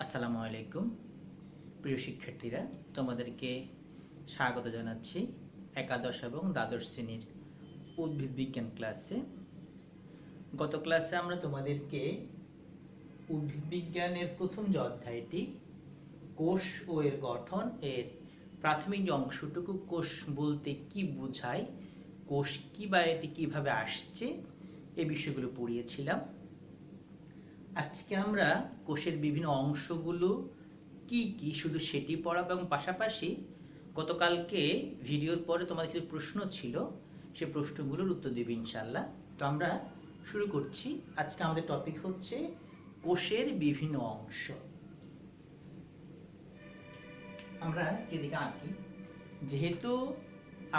আসসালামু আলাইকুম প্রিয় শিক্ষার্থীরা, তোমাদেরকে স্বাগত জানাচ্ছি একাদশ এবং দ্বাদশ শ্রেণীর উদ্ভিদ বিজ্ঞান ক্লাসে। গত ক্লাসে আমরা তোমাদেরকে উদ্ভিদ বিজ্ঞানের প্রথম যে অধ্যায়টি কোষ ও এর গঠন এর প্রাথমিক যে অংশটুকু, কোষ বলতে কি বোঝায়, কোষ কি বা এটি কিভাবে আসছে, এই বিষয়গুলো পড়িয়েছিলাম। আজকে আমরা কোষের বিভিন্ন অংশগুলো কি কি শুধু সেটি পড়াবো এবং পাশাপাশি গতকালকে ভিডিওর পরে তোমাদের কিছু প্রশ্ন ছিল, সেই প্রশ্নগুলোর উত্তর দেবে ইনশাআল্লাহ। তো আমরা শুরু করছি। আজকে আমাদের টপিক হচ্ছে কোষের বিভিন্ন অংশ। আমরা এদিকে আঁকি, যেহেতু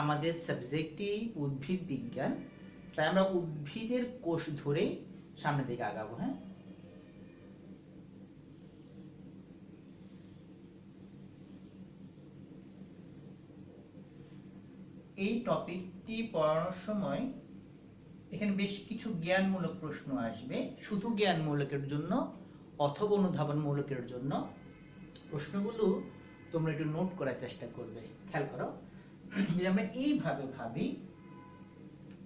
আমাদের সাবজেক্টটি উদ্ভিদ বিজ্ঞান, তাই আমরা উদ্ভিদের কোষ ধরেই সামনের দিকে আগাবো। হ্যাঁ, এই টপিকটি পড়ানোর সময় এখানে বেশ কিছু জ্ঞানমূলক প্রশ্ন আসবে, শুধু জ্ঞানমূলকের জন্য অথবা অনুধাবনমূলকের জন্য। প্রশ্নগুলো তোমরা একটু নোট করার চেষ্টা করবে। খেয়াল করো যে আমরা এইভাবে ভাবি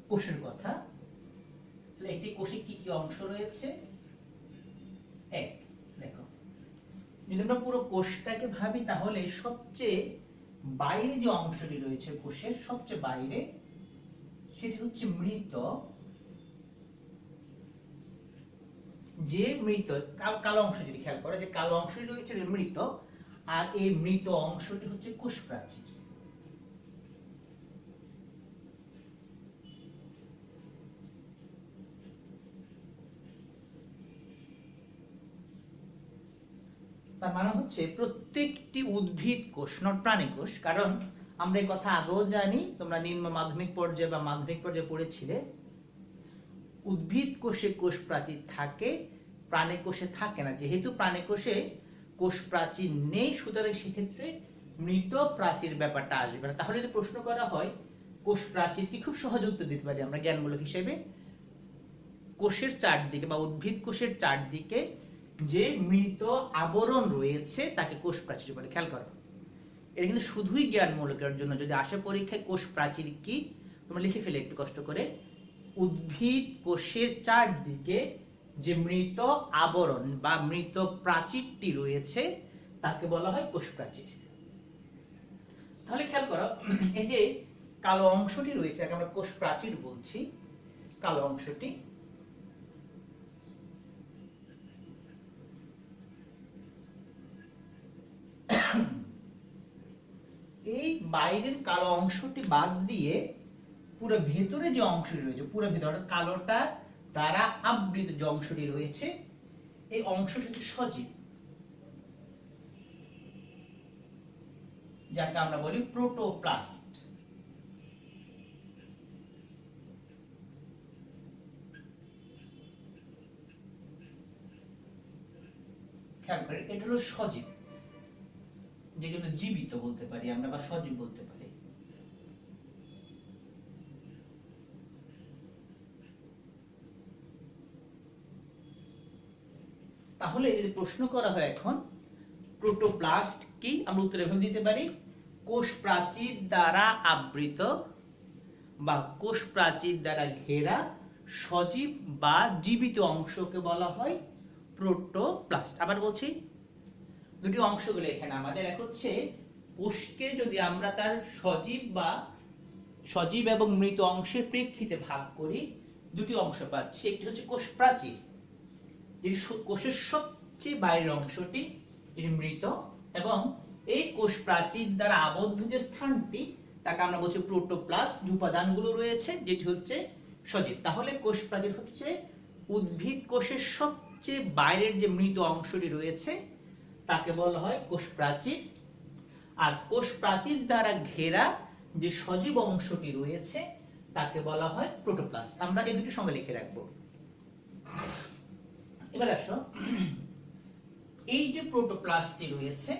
কোষের কথা, তাহলে একটি কোষে কি কি অংশ রয়েছে। এক, দেখো, যদি আমরা পুরো কোষটাকে ভাবি তাহলে সবচেয়ে বাইরে যে অংশটি রয়েছে কোষের সবচেয়ে বাইরে, সেটি হচ্ছে মৃত। যে মৃত কালো অংশ, যদি খেয়াল করে যে কালো অংশটি রয়েছে মৃত, আর এই মৃত অংশটি হচ্ছে কোষ প্রাচীর। তার মানে হচ্ছে প্রত্যেকটি উদ্ভিদ কোষ, নট প্রাণী কোষ, কারণ আমরা এই কথা আগেও জানি, তোমরা নিম্ন মাধ্যমিক পর্যায়ে বা মাধ্যমিক পর্যায়ে পড়েছিলে, উদ্ভিদ কোষে কোষ প্রাচীর থাকে, প্রাণী কোষে থাকে না। যেহেতু প্রাণী কোষে কোষ প্রাচীর নেই, সুতরাং সেক্ষেত্রে মৃত প্রাচীর ব্যাপারটা আসবে না। তাহলে যদি প্রশ্ন করা হয় কোষ প্রাচীর কি, খুব সহজ উত্তর দিতে পারি আমরা জ্ঞানমূলক হিসেবে, কোষের চারদিকে বা উদ্ভিদ কোষের চারদিকে যে মৃত আবরণ রয়েছে তাকে কোষ প্রাচীর বলে। খেয়াল করো, এটা কিন্তু শুধুই জ্ঞানমূলকের জন্য। যদি আসে পরীক্ষায় কোষ প্রাচীর কি, তোমরা লিখে ফেলে একটু কষ্ট করে, উদ্ভিদ কোষের চারদিকে যে মৃত আবরণ বা মৃত প্রাচীরটি রয়েছে তাকে বলা হয় কোষ প্রাচীর। তাহলে খেয়াল করো, এই যে কালো অংশটি রয়েছে, আমরা কোষ প্রাচীর বলছি, কালো অংশটি, এই বাইরের কালো অংশটি বাদ দিয়ে পুরো ভেতরে যে অংশটি রয়েছে, পুরো ভেতরে কালোটা দ্বারা আবৃত যে অংশটি রয়েছে, এই অংশটি হচ্ছে সজীব, যাকে আমরা বলি প্রোটোপ্লাস্ট। খেয়াল করে, এটা হলো সজীব, যেগুলো জীবিত বলতে পারি আমরা বা সজীব বলতে পারি। তাহলে যদি প্রশ্ন করা হয় এখন প্রোটোপ্লাস্ট কি, আমরা উত্তর এভাবে দিতে পারি, কোষ প্রাচীর দ্বারা আবৃত বা কোষ প্রাচীর দ্বারা ঘেরা সজীব বা জীবিত অংশকে বলা হয় প্রোটোপ্লাস্ট। আবার বলছি, দুটি অংশগুলো এখানে আমাদের, এক হচ্ছে কোষকে যদি আমরা তার সজীব এবং মৃত অংশের প্রেক্ষিতে ভাগ করি, দুটি অংশ পাচ্ছি। একটি হচ্ছে কোষ প্রাচীর, যেটি কোষের সবচেয়ে বাইরের অংশটি, এটি মৃত, এবং এই কোষ প্রাচীর দ্বারা আবদ্ধ যে স্থানটি তাকে আমরা বলছি প্রোটোপ্লাস্ট, যে উপাদানগুলো রয়েছে যেটি হচ্ছে সজীব। তাহলে কোষ প্রাচীর হচ্ছে উদ্ভিদ কোষের সবচেয়ে বাইরের যে মৃত অংশটি রয়েছে তাকে বলা হয় কোষ প্রাচীর, আর কোষ প্রাচীর দ্বারা ঘেরা যে সজীব অংশটি রয়েছে তাকে বলা হয় প্রোটোপ্লাস্ট। আমরা এই দুটি সঙ্গে লিখে রাখবো। এবার আসো, এই যে প্রোটোপ্লাস্টটি রয়েছে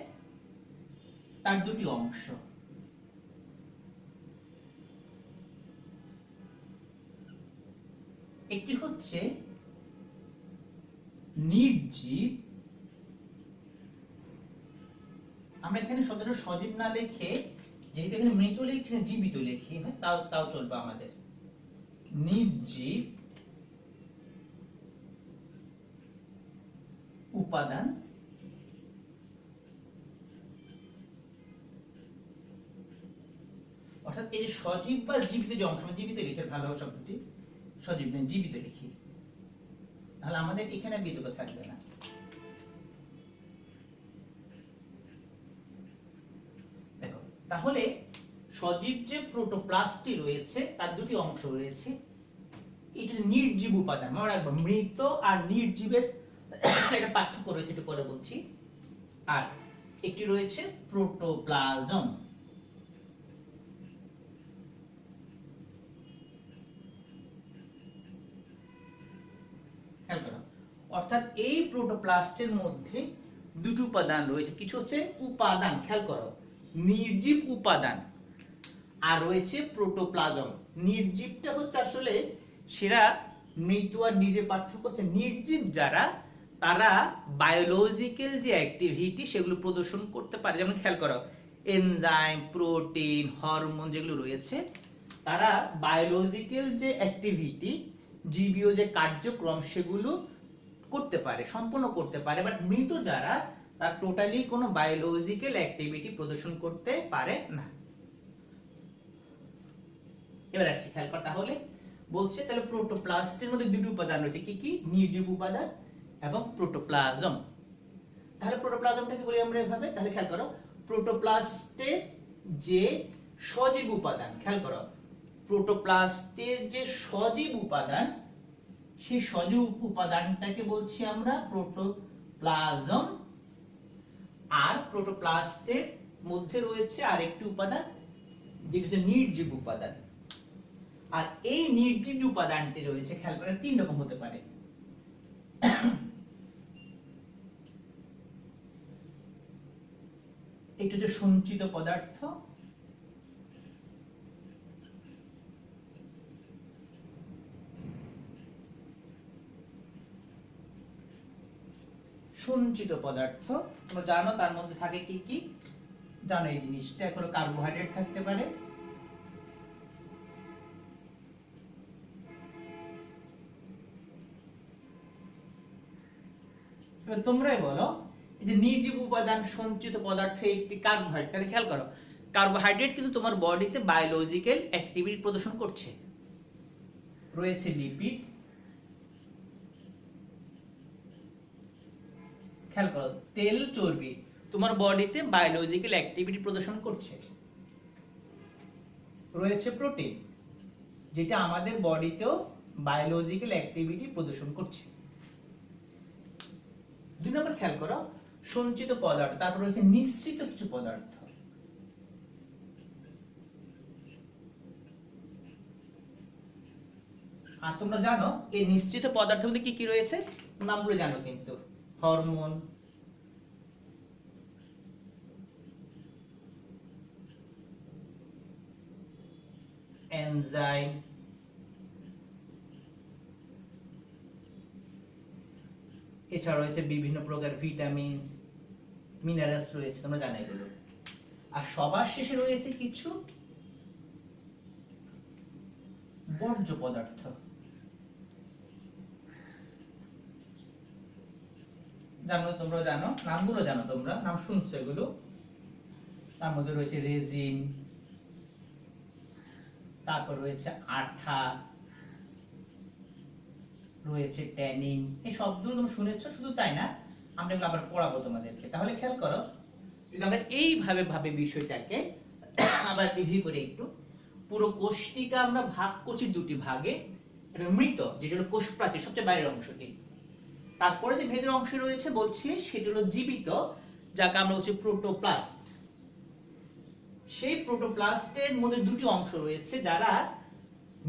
তার দুটি অংশ, একটি হচ্ছে নির্জীব আমরা এখানে শব্দটা সজীব না লিখে, যেহেতু এখানে মৃত লিখছি না, জীবিত লিখি, হ্যাঁ তাও তাও চলবে আমাদের। নির্জীব উপাদান অর্থাৎ এই যে সজীব বা জীবিত যে অংশ, জীবিত লিখে ভালো হবে শব্দটি, সজীব নেই জীবিত লিখি, তাহলে আমাদের এখানে বিতর্ক থাকবে না। দেখো তাহলে সজীব যে প্রোটোপ্লাস্টটি রয়েছে তার দুটি অংশ রয়েছে, এটা নির্জীব উপাদান, মনে রাখবো মৃত আর নির্জীবের একটা পার্থক্য রয়েছে, একটু পরে বলছি। আর একটি রয়েছে প্রোটোপ্লাজম। খেয়াল করো, অর্থাৎ এই প্রোটোপ্লাস্টের মধ্যে দুটো উপাদান রয়েছে, কিছু হচ্ছে উপাদান, খেয়াল করো নির্জীব উপাদান, আর রয়েছে প্রোটোপ্লাজম। নির্জীবটা হচ্ছে আসলে সেরা মৃত আর নির্জীব পার্থক্য হচ্ছে নির্জীব যারা, তারা বায়োলজিক্যাল যে অ্যাক্টিভিটি সেগুলো প্রদর্শন করতে পারে, যেমন খেয়াল করো এনজাইম, প্রোটিন, হরমোন যেগুলো রয়েছে, তারা বায়োলজিক্যাল যে অ্যাক্টিভিটি, জীবীয় যে কার্যক্রম সেগুলো করতে পারে, সম্পূর্ণ করতে পারে। বাট মৃত যারা, তারা টোটালি কোনো বায়োলজিক্যাল অ্যাক্টিভিটি প্রদর্শন করতে পারে না। এবার আসছি, খেয়াল কর তাহলে বলছে তাহলে প্রোটোপ্লাস্টের মধ্যে দুটি উপাদান রয়েছে, কি কি? নির্জীব উপাদান এবং প্রোটোপ্লাজম। তাহলে প্রোটোপ্লাজমটাকে বলি আমরা এভাবে, তাহলে খেয়াল করো প্রোটোপ্লাস্টের যে সজীব উপাদান, খেয়াল করো প্রোটোপ্লাস্টের যে সজীব উপাদান, সেই সজীব উপাদানটাকে বলছি আমরা প্রোটোপ্লাজম। আর প্রোটোপ্লাস্টের মধ্যে রয়েছে আরেকটি উপাদান যেটা হচ্ছে নির্জীব উপাদান। আর এই নির্জীব উপাদানটি রয়েছে, খেয়াল করে তিন রকম হতে পারে। এটা হচ্ছে সঞ্চিত পদার্থ, সঞ্চিত পদার্থ তোমরা জানো তার মধ্যে থাকে কি কি, জানো এই জিনিসটা, কোনো কার্বোহাইড্রেট থাকতে পারে, তোমরাই বলো এই যে নির্জীব উপাদান সঞ্চিত পদার্থে একটি কার্বোহাইড্রেট, তাহলে খেয়াল করো কার্বোহাইড্রেট কিন্তু তোমার বডিতে বায়োলজিক্যাল অ্যাক্টিভিটি প্রদর্শন করছে। রয়েছে লিপিড, খেয়াল করো তেল, চর্বি তোমার বডিতে বায়োলজিক্যাল অ্যাক্টিভিটি প্রদর্শন করছে। রয়েছে প্রোটিন, যেটা আমাদের বডিতেও বায়োলজিক্যাল অ্যাক্টিভিটি প্রদর্শন করছে। দুই নম্বর খেয়াল করো সঞ্চিত পদার্থ, তারপর রয়েছে নিঃসৃত কিছু পদার্থ। আর তোমরা জানো এই নিঃসৃত পদার্থের মধ্যে কি কি রয়েছে, নামগুলো জানো কিন্তু, হরমোন, এনজাইম, এছাড়া রয়েছে বিভিন্ন প্রকার ভিটামিন, মিনারেলস রয়েছে, তোমরা জানো এগুলো। আর সবার শেষে রয়েছে কিছু বর্জ্য পদার্থ, জানো তোমরা, জানো নামগুলো, জানো তোমরা নাম শুনছো এগুলো। তার মধ্যে রয়েছে রেজিন, তারপর রয়েছে আঠা, রয়েছে ট্যানিন, এই সবগুলো তোমরা শুনেছো। শুধু তাই না, আমরা এগুলো আবার পড়াবো তোমাদেরকে। তাহলে খেয়াল করো যদি আমরা এইভাবে ভাবে বিষয়টাকে আবার রিভিউ করে একটু, পুরো কোষটিকে আমরা ভাগ করছি দুটি ভাগে। এটা মৃত, যেটা হলো কোষ প্রাচীর সবচেয়ে বাইরের অংশটি, তারপরে যে ভেতরের অংশ রয়েছে বলছি সেটা হলো জীবিত, যাকে আমরা বলছি প্রোটোপ্লাস্ট। সেই প্রোটোপ্লাস্টের মধ্যে দুটি অংশ রয়েছে যারা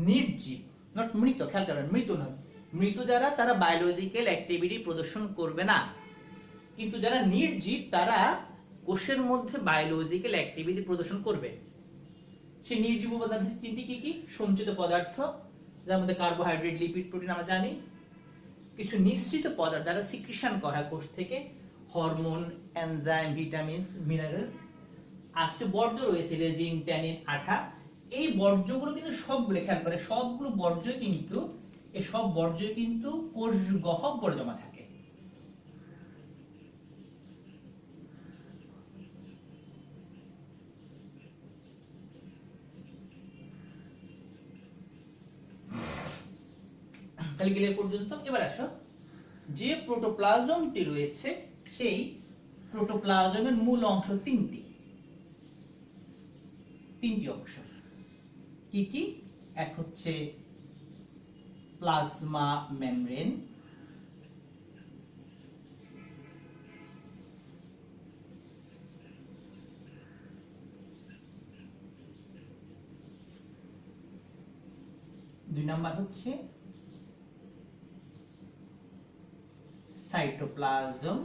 নির্জীব, নট মৃত, খেয়াল করবেন মৃত নয়, মৃত যারা তারা বায়োলজিক্যাল অ্যাক্টিভিটি প্রদর্শন করবে না, কিন্তু যারা নির্জীব তারা কোষের মধ্যে বায়োলজিক্যাল অ্যাক্টিভিটি প্রদর্শন করবে। সেই নির্জীব উপাদান তিনটি কি কি? সঞ্চিত পদার্থ, যার মধ্যে কার্বোহাইড্রেট, লিপিড, প্রোটিন আমরা জানি, কিছু নিঃসৃত পদার্থ যারা সিক্রিশন করা কোষ থেকে, হরমোন, এনজাইম, ভিটামিনস, মিনারেলস, আর কিছু বর্জ্য রয়েছে রেজিন, ট্যানিন, আঠা। এই বর্জ্যগুলো কিন্তু সবগুলো খেয়াল করে সবগুলো বর্জ্য কিন্তু এই সব বর্জ্য কিন্তু কোষ গহ্বরে জমা থাকে। তাহলে গেলে পর্যন্ত এবার আসো যে প্রোটোপ্লাজমটি রয়েছে সেই প্রোটোপ্লাজমের মূল অংশ তিনটি অংশ কি কি? এক হচ্ছে প্লাজমা মেমব্রেন, দুই নাম্বার হচ্ছে সাইটোপ্লাজম,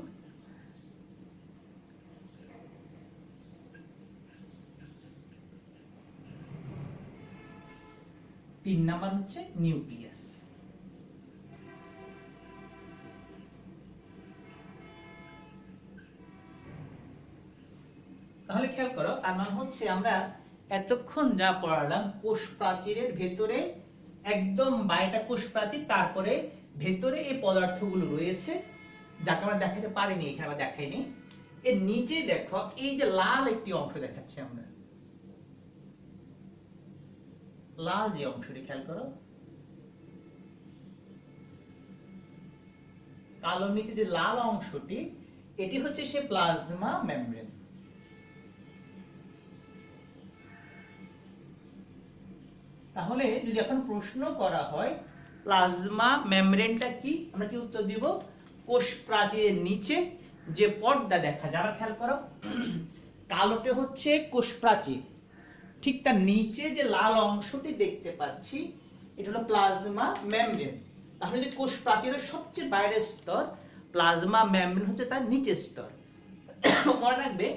তিন নাম্বার হচ্ছে নিউক্লিয়াস। তাহলে খেয়াল করো, তার মানে হচ্ছে আমরা এতক্ষণ যা পড়ালাম কোষ প্রাচীরের ভেতরে একদম বাইরেটা কোষ প্রাচীর, তারপরে ভেতরে এই পদার্থগুলো রয়েছে যাকে আমরা দেখাতে পারিনি, এখানে আমরা দেখাইনি। এর নিচে দেখো এই যে লাল একটি অংশ দেখাচ্ছি আমরা, লাল যে অংশটি খেয়াল করো, কালোর নিচে যে লাল অংশটি এটি হচ্ছে সে প্লাজমা মেমব্রেন। তাহলে যদি এখন প্রশ্ন করা হয় প্লাজমা মেমব্রেনটা কি, আমরা কি উত্তর দিব? কোষ প্রাচীরের নিচে যে পর্দা দেখা যায়, খেয়াল করো কালোতে হচ্ছে কোষ প্রাচীর, ঠিক তার নিচে যে লাল অংশটি দেখতে পাচ্ছি এটা হলো প্লাজমা মেমব্রেন। তাহলে যে কোষ প্রাচীরের সবচেয়ে বাইরের স্তর, প্লাজমা মেমব্রেন হচ্ছে তার নিচের স্তর। মনে রাখবে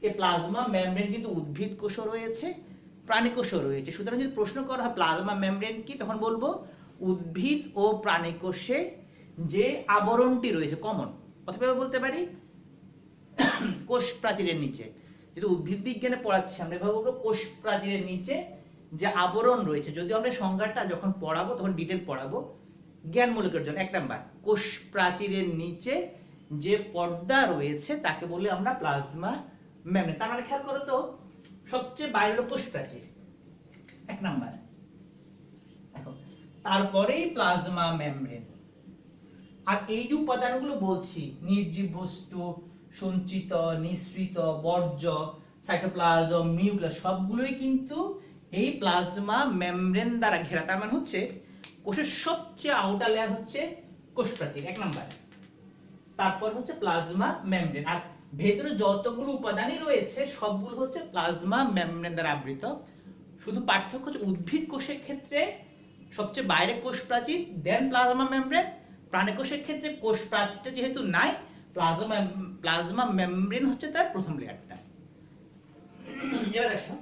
এই প্লাজমা মেমব্রেন কিন্তু উদ্ভিদ কোষও রয়েছে, প্রাণী কোষও রয়েছে। সুতরাং যদি প্রশ্ন করা হয় প্লাজমা মেমব্রেন কি, তখন বলবো উদ্ভিদ ও প্রাণী কোষে যে আবরণটি রয়েছে কমন, অথবা বলতে পারি কোষ প্রাচীরের নিচে। যদি উদ্ভিদ বিজ্ঞানে পড়াচ্ছি আমরা এভাবে বলবো কোষ প্রাচীরের নিচে যে আবরণ রয়েছে। যদি আমরা সংজ্ঞাটা যখন পড়াবো তখন ডিটেল পড়াবো জ্ঞানমূলকের জন্য। এক নাম্বার, কোষ প্রাচীরের নিচে যে পর্দা রয়েছে তাকে বলি আমরা প্লাজমা মেমব্রেন। তার মানে খেয়াল করো তো সবচেয়ে বাইরে হলো কোষ প্রাচীর, এক নাম্বার। তারপরেই প্লাজমা মেমব্রেন। আর এই যে উপাদানগুলো বলছি, নির্জীব বস্তু, সঞ্চিত, নিঃসৃত, বর্জ্য, সাইটোপ্লাজম, নিউক্লিয়াস, সবগুলোই কিন্তু এই প্লাজমা মেমব্রেন দ্বারা ঘেরা। তার মানে হচ্ছে কোষের সবচেয়ে আউটার লেয়ার হচ্ছে কোষ প্রাচীর, এক নাম্বার। তারপর হচ্ছে প্লাজমা মেমব্রেন, আর ভেতরে যতগুলো উপাদানই রয়েছে সবগুলো হচ্ছে প্লাজমা মেমব্রেন দ্বারা আবৃত। শুধু পার্থক্য হচ্ছে উদ্ভিদ কোষের ক্ষেত্রে সবচেয়ে বাইরে কোষ প্রাচীর, দেন প্লাজমা মেমব্রেন। প্রাণী কোষের ক্ষেত্রে কোষ প্রাচীরটা যেহেতু নাই, প্লাজমা মেমব্রেন হচ্ছে তার প্রথম লেয়ারটা। এবার আসো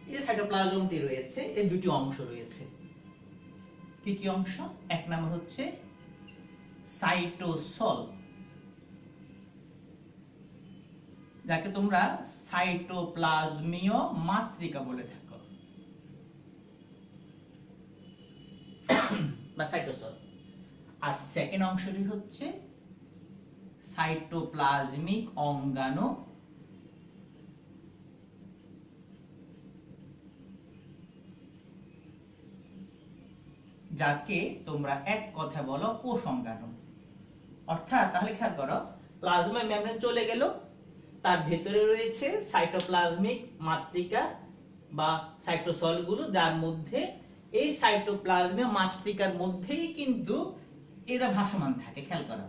এই যে সাইটোপ্লাজমটি রয়েছে এই দুটি অংশ রয়েছে। কি কি অংশ? এক নাম্বার হচ্ছে সাইটোসল, যাকে তোমরা সাইটোপ্লাজমীয় মাতৃকা বলে থাকো বা সাইটোসল। আর সেকেন্ড অংশটি হচ্ছে সাইটোপ্লাজমিক অঙ্গাণু, যাকে তোমরা এক কথা বলো কোষ অঙ্গাণু। অর্থাৎ তাহলে খেয়াল করো প্লাজমা মেমব্রেন চলে গেল, তার ভেতরে রয়েছে সাইটোপ্লাজমিক মাতৃকা বা সাইটোসল গুলো, যার মধ্যে এই সাইটোপ্লাজমীয় মাতৃকার মধ্যেই কিন্তু এরা ভাসমান থাকে, খেয়াল করো,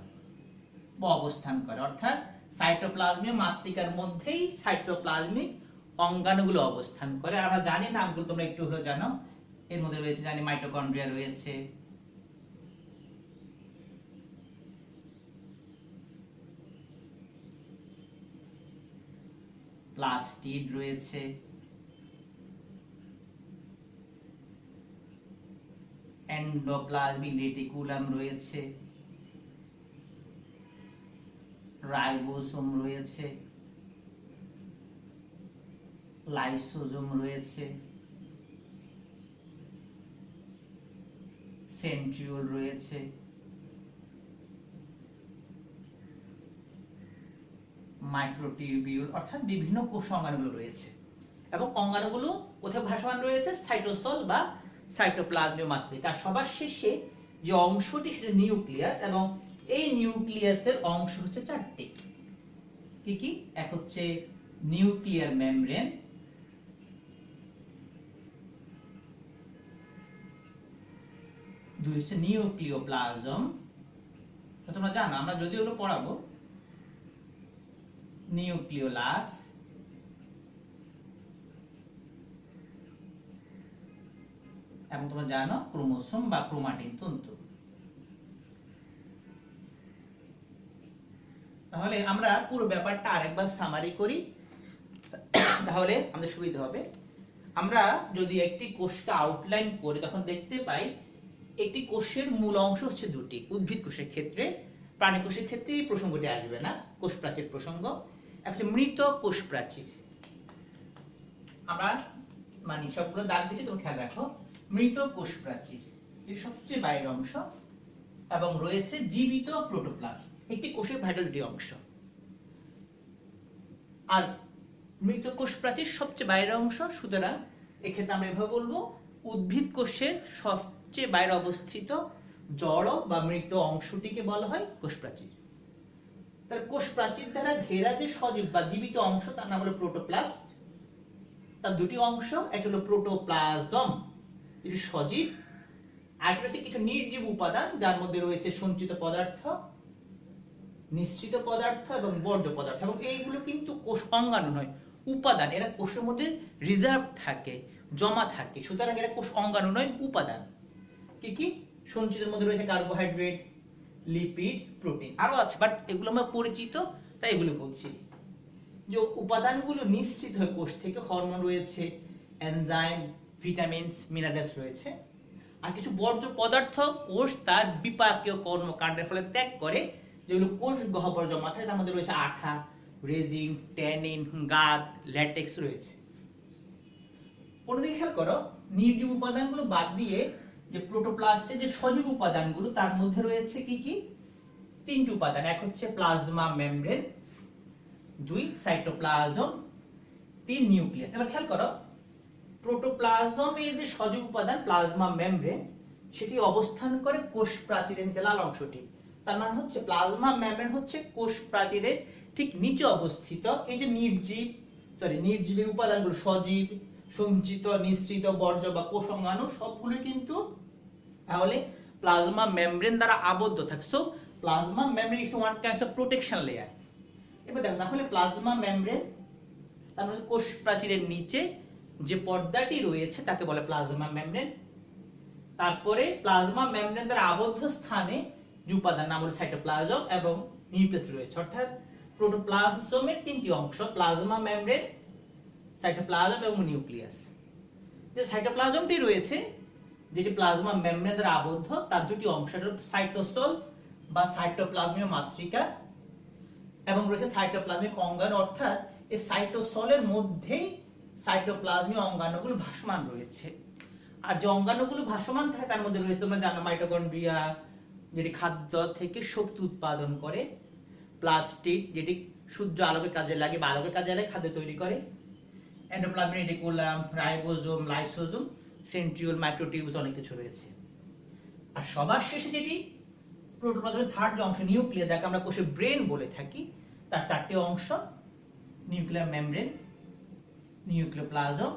বা অবস্থান করে। অর্থাৎ সাইটোপ্লাজমীয় মাতৃকার মধ্যেই সাইটোপ্লাজমিক অঙ্গাণুগুলো অবস্থান করে। আমরা জানি নামগুলো তোমরা একটু হলেও জানো, এর মধ্যে রয়েছে জানি মাইটোকন্ড্রিয়া রয়েছে, প্লাস্টিড রয়েছে, এন্ডোপ্লাজমিক রেটিকুলাম রয়েছে, রাইবোসোম রয়েছে, লাইসোজোম রয়েছে, সেন্ট্রিওল রয়েছে, মাইক্রোটিউবিউল অর্থাৎ বিভিন্ন কোষ অঙ্গাণুগুলো রয়েছে। এবং অঙ্গাণুগুলো কোথায় ভাসমান রয়েছে? সাইটোসল বা সাইটোপ্লাজমীয় মাতৃকা। সবার শেষে যে অংশটি সেটা নিউক্লিয়াস, এবং এই নিউক্লিয়াসের অংশ হচ্ছে চারটি। কি কি? এক হচ্ছে নিউক্লিয়ার মেমব্রেন, দুই হচ্ছে নিউক্লিওপ্লাজম। তোমরা জানো, আমরা যদিও ওগুলো পড়াবো, নিউক্লিওলাস, এবং তোমরা জানো ক্রোমোসোম বা ক্রোমাটিন তন্তু। তাহলে আমরা পুরো ব্যাপারটা আরেকবার সামারি করি, তাহলে আমাদের সুবিধা হবে। আমরা যদি একটি কোষকে আউটলাইন করি তখন দেখতে পাই একটি কোষের মূল অংশ হচ্ছে দুটি। উদ্ভিদ কোষের ক্ষেত্রে, প্রাণী কোষের ক্ষেত্রে এই প্রসঙ্গটি আসবে না, কোষ প্রাচীর প্রসঙ্গ। একটা মৃত কোষ প্রাচীর, আমরা মানে সবগুলো দাগ দিচ্ছি, তুমি খেয়াল রাখো। মৃত কোষ প্রাচীর এর সবচেয়ে বাইরের অংশ, এবং রয়েছে জীবিত প্রোটোপ্লাস্ট, একটি কোষের ভাইটাল দুটি অংশ। আর মৃত কোষ প্রাচীর সবচেয়ে বাইরের অংশ, সুতরাং এক্ষেত্রে আমরা এভাবে বলবো উদ্ভিদ কোষের সবচেয়ে বাইরে অবস্থিত জড় বা মৃত অংশটিকে বলা হয় কোষ প্রাচীর। তাহলে কোষ প্রাচীর দ্বারা ঘেরা যে সজীব বা জীবিত অংশ তার নাম হলো প্রোটোপ্লাস্ট। তার দুটি অংশ, একটা হলো প্রোটোপ্লাজম, এটি সজীব, আর একটা হচ্ছে কিছু নির্জীব উপাদান যার মধ্যে রয়েছে সঞ্চিত পদার্থ, নিঃসৃত পদার্থ এবং বর্জ্য পদার্থ। এবং এইগুলো কিন্তু কোষ অঙ্গাণু নয়, উপাদান। এরা কোষের মধ্যে রিজার্ভ থাকে, জমা থাকে, সুতরাং এরা কোষ অঙ্গাণু নয়, উপাদান। কি কি? সঞ্চিতের মধ্যে রয়েছে কার্বোহাইড্রেট, লিপিড, প্রোটিন, আরো আছে, বাট এগুলো আমরা পরিচিত তাই এগুলো বলছি। যে উপাদানগুলো নিঃসৃত হয় কোষ থেকে, হরমোন রয়েছে, এনজাইম, ভিটামিনস, মিনারেলস রয়েছে। আর কিছু বর্জ্য পদার্থ কোষ তার বিপাকীয় কর্মকাণ্ডের ফলে ত্যাগ করে, যেগুলো কোষ গহ্বরে জমা থাকে। তার মধ্যে রয়েছে আঠা, রেজিন, ট্যানিন, গাদ, ল্যাটেক্স রয়েছে। অন্যদিকে খেয়াল করো, নির্জীব উপাদানগুলো বাদ দিয়ে যে প্রোটোপ্লাস্টে যে সজীব উপাদানগুলো তার মধ্যে রয়েছে কি কি? তিনটি উপাদান। এক হচ্ছে প্লাজমা মেমব্রেন, দুই সাইটোপ্লাজম, তিন নিউক্লিয়াস। এবার খেয়াল করো, প্রোটোপ্লাজমের যে সজীব উপাদান প্লাজমা মেমব্রেন, সেটি অবস্থান করে কোষ প্রাচীরের নিচে, লাল অংশটি। তার মানে হচ্ছে প্লাজমা মেমব্রেন হচ্ছে কোষ প্রাচীরের ঠিক নিচে অবস্থিত। এই যে নির্জীবের উপাদানগুলো, সজীব, সঞ্চিত, নিঃসৃত, বর্জ্য বা কোষ অঙ্গাণু, সবগুলো কিন্তু তাহলে প্লাজমা মেমব্রেন দ্বারা আবদ্ধ থাকে। So plasma membrane is one kind of protection layer. এবার দেখো, তাহলে প্লাজমা মেমব্রেন, তার মানে কোষ প্রাচীরের নিচে যে পর্দাটি রয়েছে তাকে বলে প্লাজমা মেমব্রেন। তারপরে প্লাজমা মেমব্রেন দ্বারা আবদ্ধ স্থানে যে উপাদান নাম হলো সাইটোপ্লাজম এবং নিউক্লিয়াস রয়েছে। অর্থাৎ প্রোটোপ্লাজমের তিনটি অংশ, প্লাজমা মেমব্রেন, সাইটোপ্লাজম এবং নিউক্লিয়াস। যে সাইটোপ্লাজমটি রয়েছে, যেটি প্লাজমা মেমব্রেন দ্বারা আবদ্ধ, তার দুটি অংশ, সাইটোসল বা সাইটোপ্লাজমীয় মাতৃকা, এবং রয়েছে সাইটোপ্লাজমিক অঙ্গাণু। অর্থাৎ এই সাইটোসলের মধ্যেই সাইটোপ্লাজমীয় অঙ্গাণুগুলো ভাসমান রয়েছে। আর যে অঙ্গাণুগুলো ভাসমান থাকে তার মধ্যে রয়েছে, তোমরা জানো, মাইটোকন্ড্রিয়া, যেটি খাদ্য থেকে শক্তি উৎপাদন করে, প্লাস্টিড, যেটি সূর্য আলোকে কাজে লাগে বা আলোকে কাজে লাগে খাদ্য তৈরি করে, endoplasmic reticulum, ribosome, lysosome, centriole, microtubules, অনেক কিছু রয়েছে। আর সবার শেষে যেটি প্রোটোপ্লাজমের থার্ড যে অংশ, নিউক্লিয়াস, যাকে আমরা কোষের ব্রেন বলে থাকি, তার চারটি অংশ, নিউক্লিয়ার মেমব্রেন, নিউক্লিওপ্লাজম,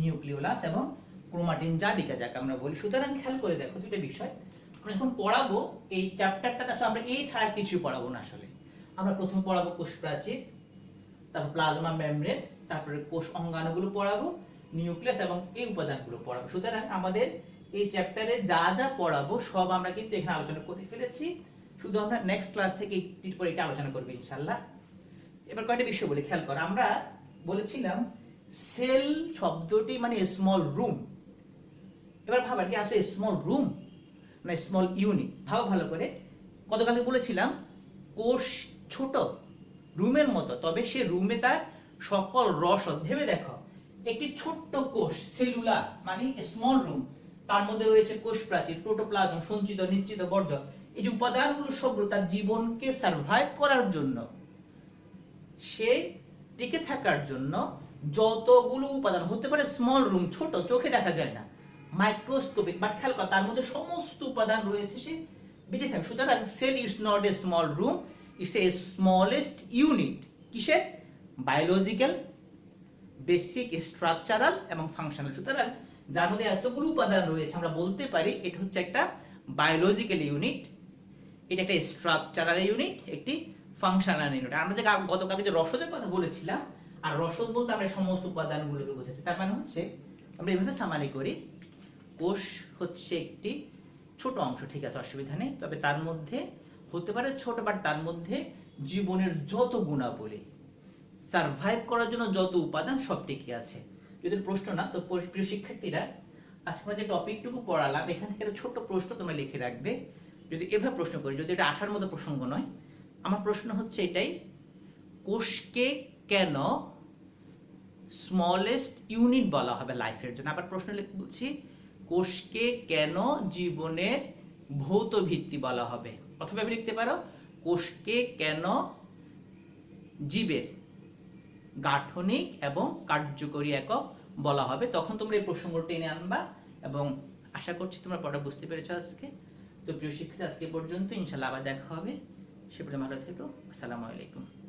নিউক্লিওলাস এবং ক্রোমাটিন জালিকা, যাকে আমরা বলি। সুতরাং খেয়াল করে দেখো দুটো বিষয় আমরা যখন পড়াবো এই চ্যাপ্টারটা, আসলে আমরা এই ছাড়া কিছু পড়াবো না। আসলে আমরা প্রথমে পড়াবো কোষ প্রাচীর, তারপর প্লাজমা মেমব্রেন, তারপরে কোষ অঙ্গাণুগুলো পড়াবো, নিউক্লিয়াস এবং এই উপাদানগুলো পড়াবো। সুতরাং আমাদের এই চ্যাপ্টারে যা যা পড়াবো সব আমরা কিন্তু এখানে আলোচনা করে ফেলেছি, শুধু আমরা নেক্সট ক্লাস থেকে একটু পরে এটা আলোচনা করব ইনশাআল্লাহ। এবার কয়টা বিষয় বলি, খেয়াল করো। আমরা বলেছিলাম সেল শব্দটি মানে স্মল রুম। এবার ভাবার কি আসলে স্মল রুম না স্মল ইউনিট? ভাবো ভালো করে। গতকালকে বলেছিলাম কোষ ছোট রুমের মতো, তবে সে রুমে তার সকল রসদ, ভেবে দেখো একটি ছোট্ট কোষ সেলুলার মানে স্মল রুম, তার মধ্যে রয়েছে কোষ প্রাচীর, প্রোটোপ্লাজম, সঞ্চিত নিশ্চিত বর্জ্য, এই যে উপাদানগুলো সবগুলো তার জীবনকে সার্ভাইভ করার জন্য, সে টিকে থাকার জন্য যতগুলো উপাদান হতে পারে, স্মল রুম ছোট চোখে দেখা যায় না, মাইক্রোস্কোপিক, বাট খেয়াল কর তার মধ্যে সমস্ত উপাদান রয়েছে, সে বেঁচে থাকে। সুতরাং cell is not a small room, it's a smallest unit. কিসের? বায়োলজিক্যাল, বেসিক, স্ট্রাকচারাল এবং ফাংশনাল। সুতরাং যার মধ্যে এতগুলো উপাদান রয়েছে, আমরা বলতে পারি এটা হচ্ছে একটা বায়োলজিক্যাল ইউনিট, এটা একটা স্ট্রাকচারাল ইউনিট, একটি ফাংশনাল ইউনিট। আমরা যে গতকালকে যে রসদের কথা বলেছিলাম, আর রসদ বলতে আমরা সমস্ত উপাদানগুলোকে বোঝাচ্ছি। তার মানে হচ্ছে আমরা এভাবে সামারি করি, কোষ হচ্ছে একটি ছোট অংশ, ঠিক আছে, অসুবিধা নেই, তবে তার মধ্যে হতে পারে ছোট, বাট তার মধ্যে জীবনের যত গুণাবলী, সার্ভাইভ করার জন্য যত উপাদান সব টিকে আছে। যদি প্রশ্ন না, তো প্রিয় শিক্ষার্থীরা আজকে আমরা যে টপিকটুকু পড়ালাম এখান থেকে একটা ছোট্ট প্রশ্ন তোমরা লিখে রাখবে। যদি এভাবে প্রশ্ন করি, যদি এটা আঠার মতো প্রসঙ্গ নয়, আমার প্রশ্ন হচ্ছে এটাই, কোষকে কেন স্মলেস্ট ইউনিট বলা হবে লাইফের জন্য? আবার প্রশ্ন বলছি, কোষকে কেন জীবনের ভৌত ভিত্তি বলা হবে? অথবা লিখতে পারো, কোষকে কেন জীবের গাঠনিক এবং কার্যকরী একক বলা হবে? তখন তোমরা এই প্রসঙ্গটা টেনে আনবা, এবং আশা করছি তোমরা পড়া বুঝতে পেরেছো আজকে। তো প্রিয় শিক্ষার্থী, আজকে পর্যন্ত, ইনশাআল্লাহ আবার দেখা হবে, সে পর্যন্ত ভালো থেকো। আসসালামু আলাইকুম।